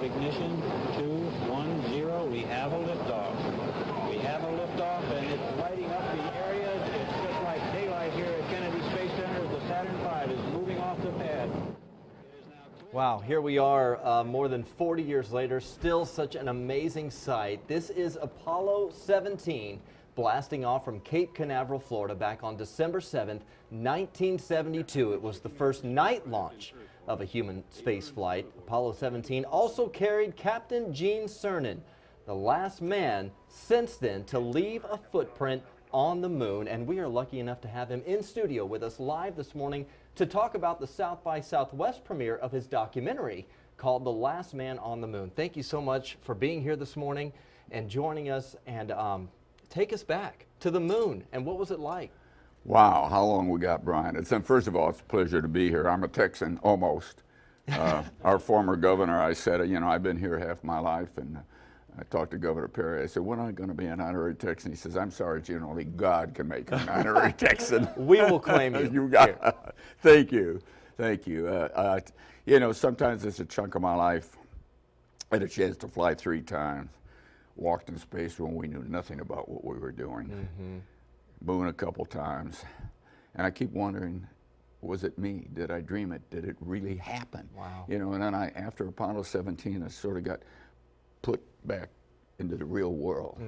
ignition, 2, 1, 0. We have a liftoff. We have a liftoff, and it's lighting up the area. It's just like daylight here at Kennedy Space Center as the Saturn V is moving off the pad. Wow, here we are more than 40 years later, still such an amazing sight. This is Apollo 17 blasting off from Cape Canaveral, Florida back on December 7th, 1972. It was the first night launch of a human space flight. Apollo 17 also carried Captain Gene Cernan, the last man since then to leave a footprint on the moon, and we are lucky enough to have him in studio with us live this morning to talk about the South by Southwest premiere of his documentary called The Last Man on the Moon. Thank you so much for being here this morning and joining us, and take us back to the moon. And what was it like? Wow, how long we got, Brian? First of all, it's a pleasure to be here. I'm a Texan, almost. Our former governor, I said, you know, I've been here half my life, and I talked to Governor Perry. I said, when am I going to be an honorary Texan? He says, I'm sorry, Gene, only God can make an honorary Texan. We will claim you. You got Thank you. Thank you. You know, sometimes it's a chunk of my life. I had a chance to fly 3 times, walked in space when we knew nothing about what we were doing, moon a couple times, and I keep wondering, was it me? Did I dream it? Did it really happen? Wow. You know, and then after Apollo 17, I sort of got put back into the real world.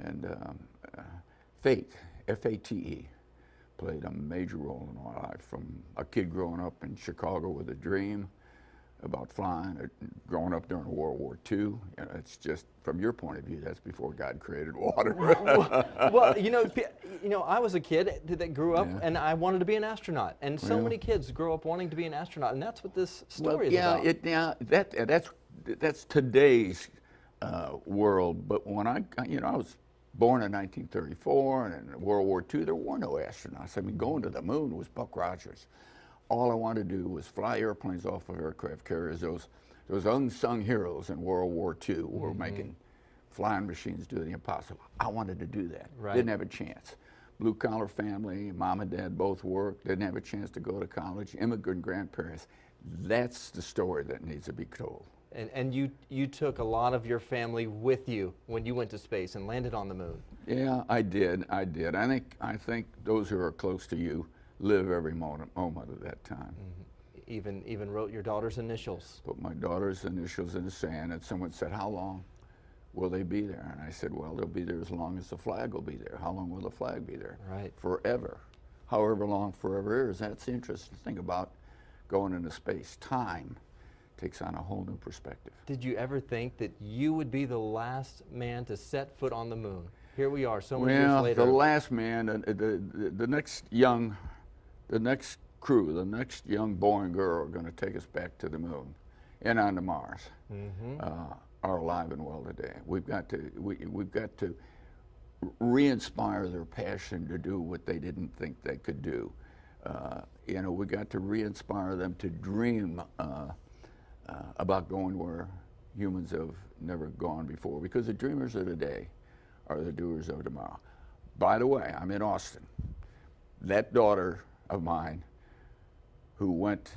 And fate, F-A-T-E, played a major role in my life. From a kid growing up in Chicago with a dream about flying, growing up during World War II. You know, it's just, from your point of view, that's before God created water. Well, you know, I was a kid that grew up, and I wanted to be an astronaut. And so many kids grow up wanting to be an astronaut, and that's what this story is about. That's today's world. But when I was born in 1934, and in World War II, there were no astronauts. I mean, going to the moon was Buck Rogers. All I wanted to do was fly airplanes off of aircraft carriers. Those unsung heroes in World War II were making flying machines do the impossible. I wanted to do that. Didn't have a chance. Blue collar family, mom and dad both worked, didn't have a chance to go to college, immigrant grandparents. That's the story that needs to be told. And you took a lot of your family with you when you went to space and landed on the moon. Yeah, I did. I think those who are close to you live every moment of that time. Even wrote your daughter's initials. Put my daughter's initials in the sand, and someone said, how long will they be there? And I said, well, they'll be there as long as the flag will be there. How long will the flag be there? Right. Forever. However long forever is. That's the interesting thing about going into space. Time takes on a whole new perspective. Did you ever think that you would be the last man to set foot on the moon? Here we are, so many years later. The last man, the next crew, the next young boy and girl are going to take us back to the moon and on to Mars, are alive and well today. We've got to re-inspire their passion to do what they didn't think they could do. You know, we got to re-inspire them to dream about going where humans have never gone before, because the dreamers of today are the doers of tomorrow. By the way, I'm in Austin. That daughter of mine who went,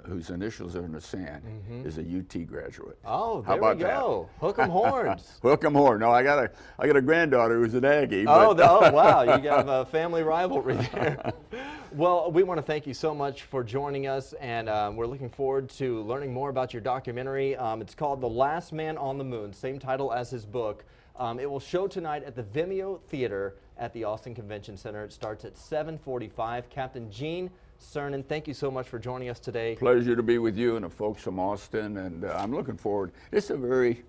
whose initials are in the sand, is a UT graduate. Oh, there we go. Hook 'em horns. Hook 'em horns. No, I got a granddaughter who's an Aggie. Oh, wow, you got a family rivalry there. Well, we want to thank you so much for joining us, and we're looking forward to learning more about your documentary. It's called The Last Man on the Moon, same title as his book. It will show tonight at the Vimeo Theater at the Austin Convention Center. It starts at 7:45. Captain Gene Cernan, thank you so much for joining us today. Pleasure to be with you and the folks from Austin, and I'm looking forward. It's a very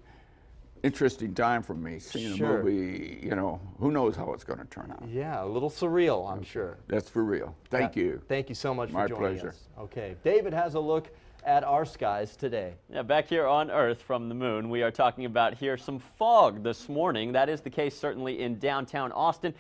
interesting time for me, seeing a movie. You know, who knows how it's going to turn out. Yeah, a little surreal, I'm sure. That's for real. Thank you. Thank you so much for joining My pleasure. us. Okay, David has a look at our skies today. Yeah, back here on Earth from the moon, we are talking about here some fog this morning. That is the case certainly in downtown Austin.